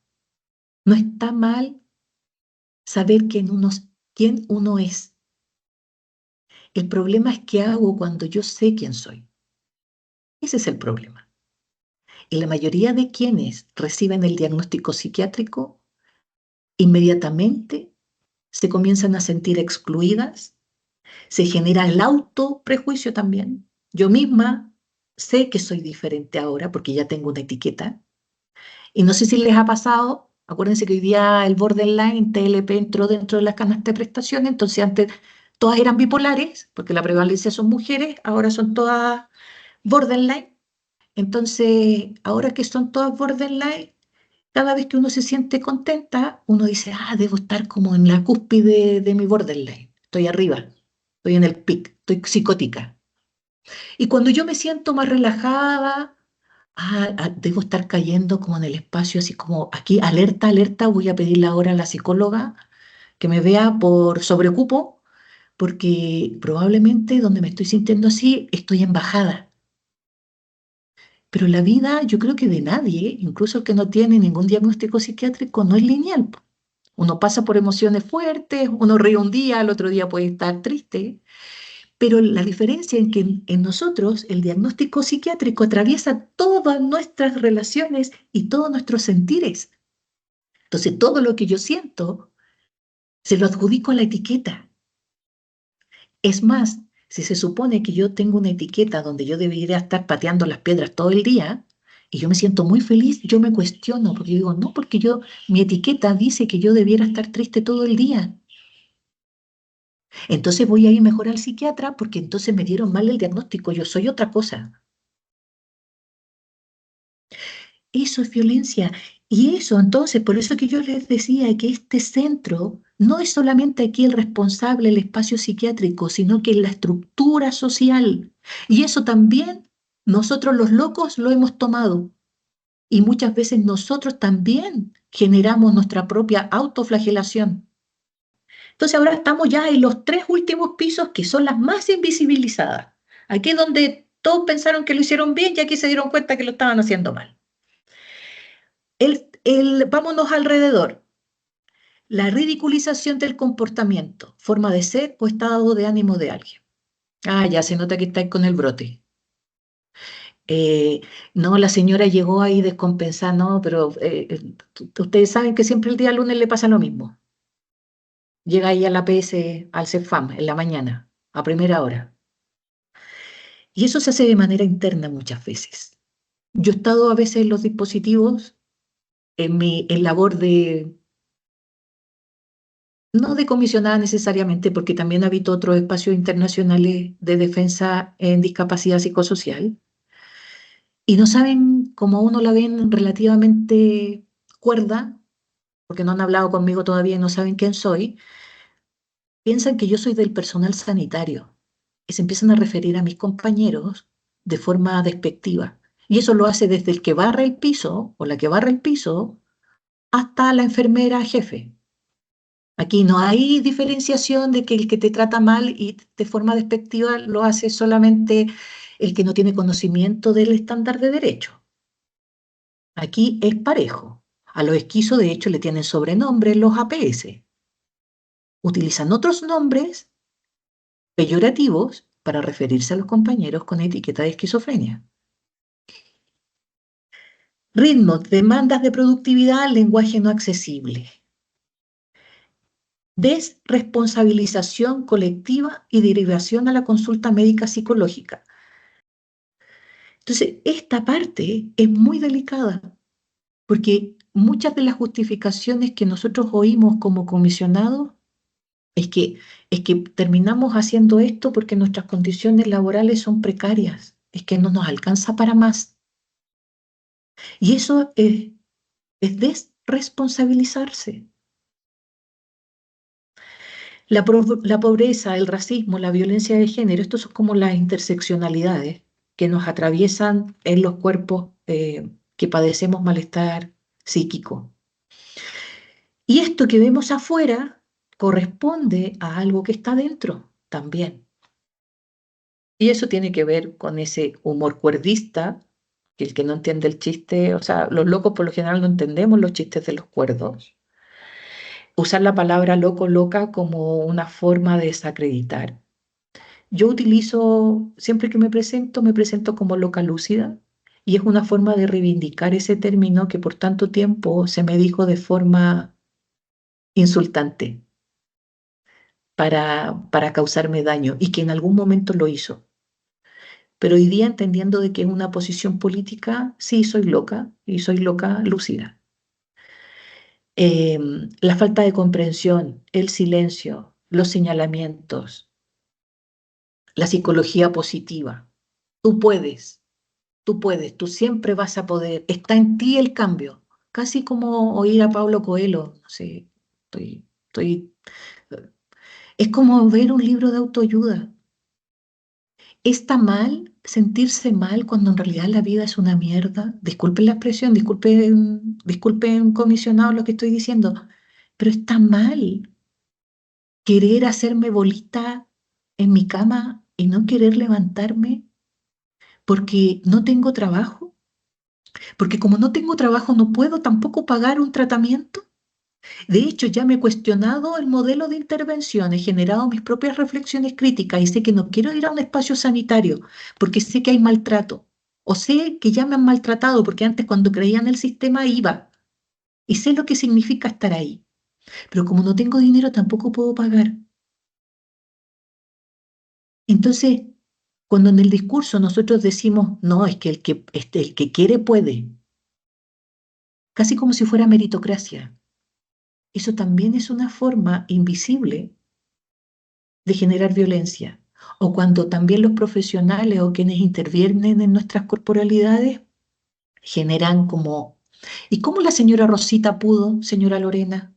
Speaker 1: No está mal saber quién uno es. El problema es qué hago cuando yo sé quién soy. Ese es el problema. Y la mayoría de quienes reciben el diagnóstico psiquiátrico inmediatamente se comienzan a sentir excluidas, se genera el autoprejuicio también. Yo misma sé que soy diferente ahora porque ya tengo una etiqueta. Y no sé si les ha pasado, acuérdense que hoy día el borderline, TLP entró dentro de las canastas de prestaciones, entonces antes todas eran bipolares, porque la prevalencia son mujeres, ahora son todas borderline. Entonces, ahora que son todas borderline, cada vez que uno se siente contenta, uno dice, ah, debo estar como en la cúspide de mi borderline. Estoy arriba, estoy en el pic, estoy psicótica. Y cuando yo me siento más relajada, debo estar cayendo como en el espacio, así como aquí, alerta, alerta, voy a pedirle ahora a la psicóloga que me vea por sobrecupo, porque probablemente donde me estoy sintiendo así, estoy en bajada. Pero la vida, yo creo que de nadie, incluso el que no tiene ningún diagnóstico psiquiátrico, no es lineal. Uno pasa por emociones fuertes, uno ríe un día, al otro día puede estar triste, pero la diferencia en que en nosotros el diagnóstico psiquiátrico atraviesa todas nuestras relaciones y todos nuestros sentires. Entonces, todo lo que yo siento se lo adjudico a la etiqueta. Es más, si se supone que yo tengo una etiqueta donde yo debería estar pateando las piedras todo el día y yo me siento muy feliz, yo me cuestiono porque yo digo, no, porque mi etiqueta dice que yo debiera estar triste todo el día. Entonces voy a ir mejor al psiquiatra porque entonces me dieron mal el diagnóstico, yo soy otra cosa. Eso es violencia. Y eso, entonces, por eso que yo les decía que este centro no es solamente aquí el responsable del espacio psiquiátrico, sino que la estructura social. Y eso también nosotros los locos lo hemos tomado. Y muchas veces nosotros también generamos nuestra propia autoflagelación. Entonces ahora estamos ya en los tres últimos pisos que son las más invisibilizadas. Aquí es donde todos pensaron que lo hicieron bien y aquí se dieron cuenta que lo estaban haciendo mal. Vámonos alrededor. La ridiculización del comportamiento, forma de ser o estado de ánimo de alguien. Ah, ya se nota que estáis con el brote. Eh, no, la señora llegó ahí descompensada, no, pero ustedes saben que siempre el día lunes le pasa lo mismo. Llega ahí a la PS, al CEFAM, en la mañana, a primera hora. Y eso se hace de manera interna muchas veces. Yo he estado a veces en los dispositivos, en labor de, no de comisionada necesariamente, porque también habito otros espacios internacionales de defensa en discapacidad psicosocial, y no saben, como uno la ven relativamente cuerda, porque no han hablado conmigo todavía y no saben quién soy, piensan que yo soy del personal sanitario y se empiezan a referir a mis compañeros de forma despectiva. Y eso lo hace desde el que barre el piso o la que barre el piso hasta la enfermera jefe. Aquí no hay diferenciación de que el que te trata mal y de forma despectiva lo hace solamente el que no tiene conocimiento del estándar de derecho. Aquí es parejo. A los esquizos, de hecho, le tienen sobrenombre los APS. Utilizan otros nombres peyorativos para referirse a los compañeros con etiqueta de esquizofrenia. Ritmos, demandas de productividad, lenguaje no accesible. Desresponsabilización colectiva y derivación a la consulta médica psicológica. Entonces, esta parte es muy delicada porque muchas de las justificaciones que nosotros oímos como comisionados es que, es que terminamos haciendo esto porque nuestras condiciones laborales son precarias, es que no nos alcanza para más. Y eso es desresponsabilizarse. La pobreza, el racismo, la violencia de género, estos son como las interseccionalidades que nos atraviesan en los cuerpos que padecemos malestar psíquico. Y esto que vemos afuera corresponde a algo que está dentro. también. Y eso tiene que ver con ese humor cuerdista, que el que no entiende el chiste, o sea, los locos por lo general no entendemos los chistes de los cuerdos. Usar la palabra loco, loca como una forma de desacreditar. Yo utilizo, siempre que me presento como loca lúcida, y es una forma de reivindicar ese término que por tanto tiempo se me dijo de forma insultante para causarme daño y que en algún momento lo hizo. Pero hoy día, entendiendo de que es una posición política, sí soy loca y soy loca lúcida. La falta de comprensión, el silencio, los señalamientos, la psicología positiva. Tú puedes, tú puedes, tú siempre vas a poder. Está en ti el cambio. Casi como oír a Paulo Coelho. No sé, estoy. Es como ver un libro de autoayuda. ¿Está mal sentirse mal cuando en realidad la vida es una mierda? Disculpen la expresión, disculpen comisionado lo que estoy diciendo, pero está mal querer hacerme bolita en mi cama y no querer levantarme porque no tengo trabajo, porque como no tengo trabajo no puedo tampoco pagar un tratamiento. De hecho, ya me he cuestionado el modelo de intervención, he generado mis propias reflexiones críticas y sé que no quiero ir a un espacio sanitario porque sé que hay maltrato o sé que ya me han maltratado porque antes cuando creía en el sistema iba y sé lo que significa estar ahí. Pero como no tengo dinero tampoco puedo pagar. Entonces, cuando en el discurso nosotros decimos, no, es que el que quiere puede, casi como si fuera meritocracia, eso también es una forma invisible de generar violencia. O cuando también los profesionales o quienes intervienen en nuestras corporalidades generan como, ¿y cómo la señora Rosita pudo, señora Lorena?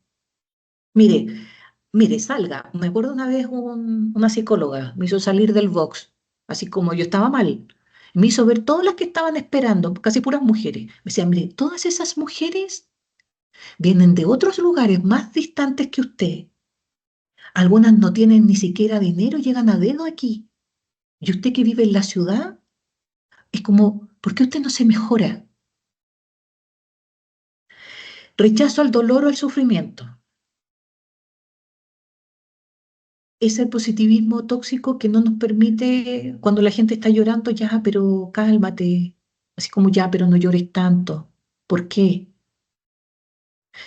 Speaker 1: Mire, mire, salga. Me acuerdo una vez una psicóloga me hizo salir del box, así como yo estaba mal. Me hizo ver todas las que estaban esperando, casi puras mujeres. Me decía, mire, todas esas mujeres vienen de otros lugares más distantes que usted. Algunas no tienen ni siquiera dinero, llegan a dedo aquí. Y usted que vive en la ciudad, es como, ¿por qué usted no se mejora? Rechazo al dolor o al sufrimiento. Es el positivismo tóxico que no nos permite, cuando la gente está llorando, ya, pero cálmate. Así como ya, pero no llores tanto. ¿Por qué?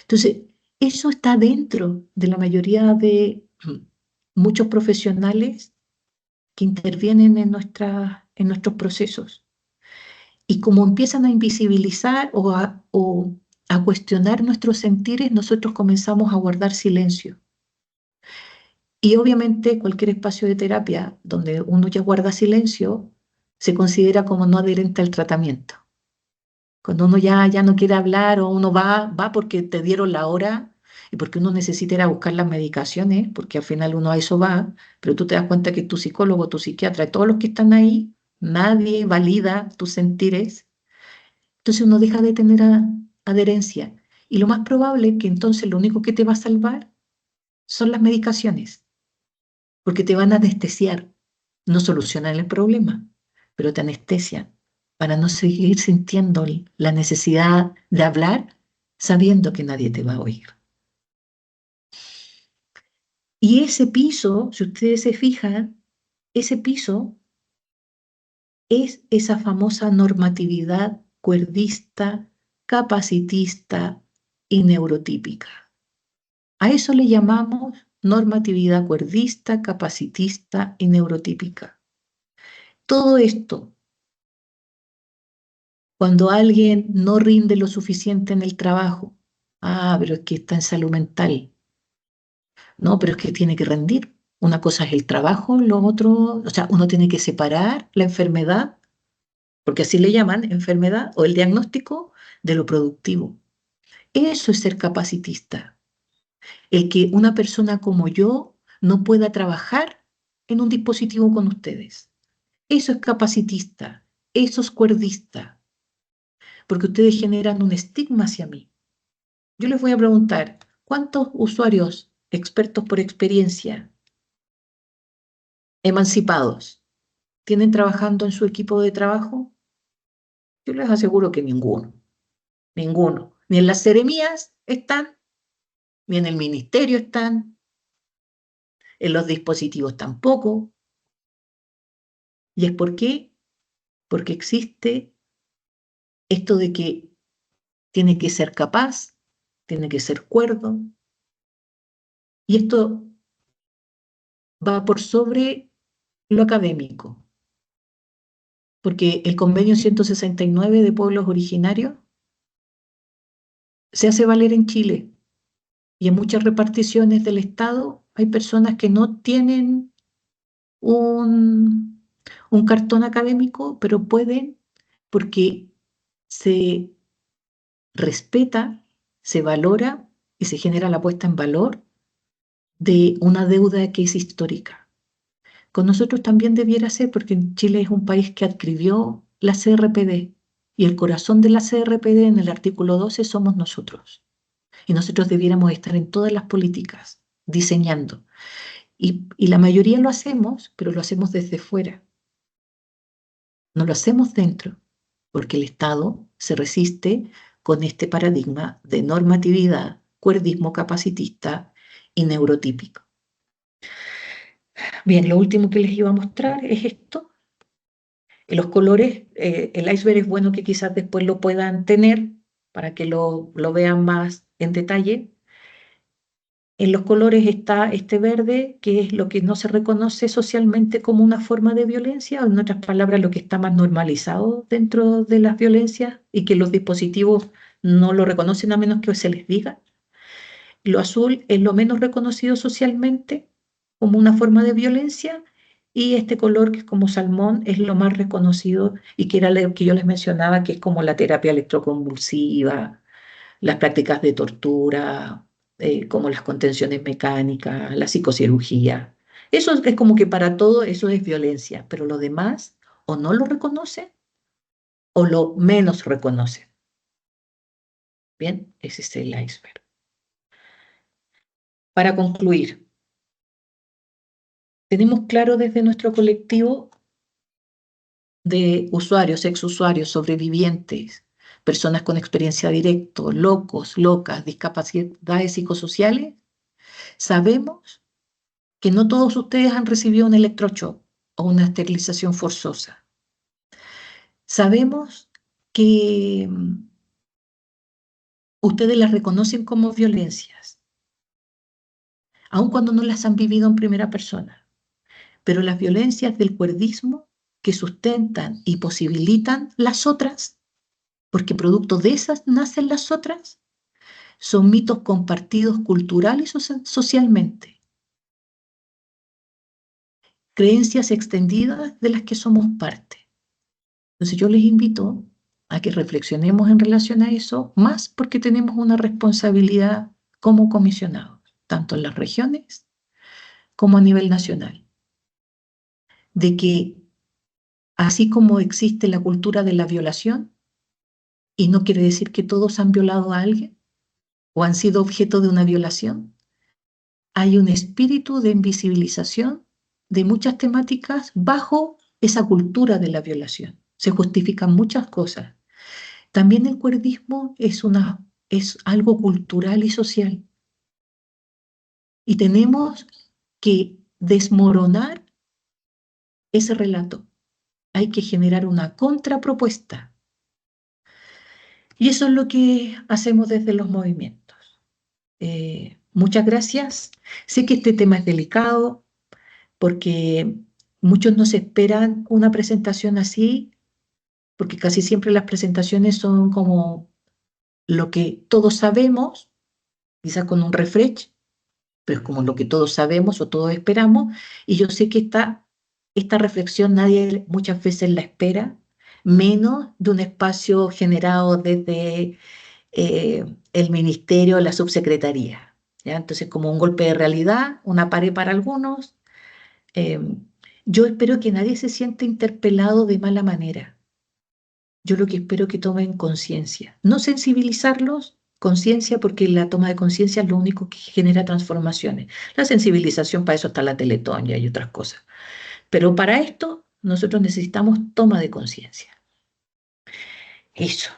Speaker 1: Entonces, eso está dentro de la mayoría de muchos profesionales que intervienen en nuestros procesos. Y como empiezan a invisibilizar o a cuestionar nuestros sentires, nosotros comenzamos a guardar silencio. Y obviamente cualquier espacio de terapia donde uno ya guarda silencio se considera como no adherente al tratamiento. Cuando uno ya no quiere hablar o uno va porque te dieron la hora y porque uno necesita ir a buscar las medicaciones, porque al final uno a eso va, pero tú te das cuenta que tu psicólogo, tu psiquiatra y todos los que están ahí, nadie valida tus sentires. Entonces uno deja de tener adherencia. Y lo más probable es que entonces lo único que te va a salvar son las medicaciones, porque te van a anestesiar. No solucionan el problema, pero te anestesian para no seguir sintiendo la necesidad de hablar sabiendo que nadie te va a oír. Y ese piso, si ustedes se fijan, ese piso es esa famosa normatividad cuerdista, capacitista y neurotípica. A eso le llamamos normatividad cuerdista, capacitista y neurotípica. Todo esto, cuando alguien no rinde lo suficiente en el trabajo, pero es que está en salud mental. No, pero es que tiene que rendir. Una cosa es el trabajo, lo otro, o sea, uno tiene que separar la enfermedad, porque así le llaman enfermedad, o el diagnóstico de lo productivo. Eso es ser capacitista. El que una persona como yo no pueda trabajar en un dispositivo con ustedes. Eso es capacitista, eso es cuerdista, porque ustedes generan un estigma hacia mí. Yo les voy a preguntar, ¿cuántos usuarios expertos por experiencia emancipados, ¿tienen trabajando en su equipo de trabajo? Yo les aseguro que ninguno, ninguno. Ni en las seremías están, ni en el ministerio están, en los dispositivos tampoco. ¿Y es por qué? Porque existe esto de que tiene que ser capaz, tiene que ser cuerdo, y esto va por sobre lo académico, porque el convenio 169 de pueblos originarios se hace valer en Chile y en muchas reparticiones del Estado hay personas que no tienen un, un cartón académico, pero pueden porque se respeta, se valora y se genera la puesta en valor de una deuda que es histórica. Con nosotros también debiera ser, porque Chile es un país que adquirió la CRPD y el corazón de la CRPD en el artículo 12 somos nosotros. Y nosotros debiéramos estar en todas las políticas, diseñando. Y la mayoría lo hacemos, pero lo hacemos desde fuera. No lo hacemos dentro, porque el Estado se resiste con este paradigma de normatividad, cuerdismo capacitista y neurotípico. Bien, lo último que les iba a mostrar es esto. En los colores, el iceberg es bueno que quizás después lo puedan tener para que lo vean más en detalle. En los colores está este verde, que es lo que no se reconoce socialmente como una forma de violencia, o en otras palabras, lo que está más normalizado dentro de las violencias y que los dispositivos no lo reconocen a menos que se les diga. Lo azul es lo menos reconocido socialmente como una forma de violencia y este color que es como salmón es lo más reconocido y que era lo que yo les mencionaba, que es como la terapia electroconvulsiva, las prácticas de tortura, como las contenciones mecánicas, la psicocirugía. Eso es como que para todo eso es violencia, pero lo demás o no lo reconoce o lo menos reconoce. Bien, ese es el iceberg. Para concluir, tenemos claro desde nuestro colectivo de usuarios, exusuarios, sobrevivientes, personas con experiencia directa, locos, locas, discapacidades psicosociales, sabemos que no todos ustedes han recibido un electroshock o una esterilización forzosa. Sabemos que ustedes las reconocen como violencias, aun cuando no las han vivido en primera persona, pero las violencias del cuerdismo que sustentan y posibilitan las otras, porque producto de esas nacen las otras, son mitos compartidos cultural y socialmente, creencias extendidas de las que somos parte. Entonces yo les invito a que reflexionemos en relación a eso, más porque tenemos una responsabilidad como comisionados, tanto en las regiones como a nivel nacional, de que así como existe la cultura de la violación, y no quiere decir que todos han violado a alguien o han sido objeto de una violación, hay un espíritu de invisibilización de muchas temáticas bajo esa cultura de la violación. Se justifican muchas cosas. También el cuerdismo es algo cultural y social. Y tenemos que desmoronar ese relato. Hay que generar una contrapropuesta. Y eso es lo que hacemos desde los movimientos. Muchas gracias. Sé que este tema es delicado porque muchos no se esperan una presentación así, porque casi siempre las presentaciones son como lo que todos sabemos, quizás con un refresh, pero es como lo que todos sabemos o todos esperamos, y yo sé que esta reflexión nadie muchas veces la espera, menos de un espacio generado desde el ministerio, la subsecretaría, ¿ya? Entonces, como un golpe de realidad, una pared para algunos. eh, yo espero que nadie se sienta interpelado de mala manera. Yo lo que espero que tomen conciencia, no sensibilizarlos, conciencia, porque la toma de conciencia es lo único que genera transformaciones. La sensibilización, para eso está la Teletón y hay otras cosas. Pero para esto nosotros necesitamos toma de conciencia. Eso.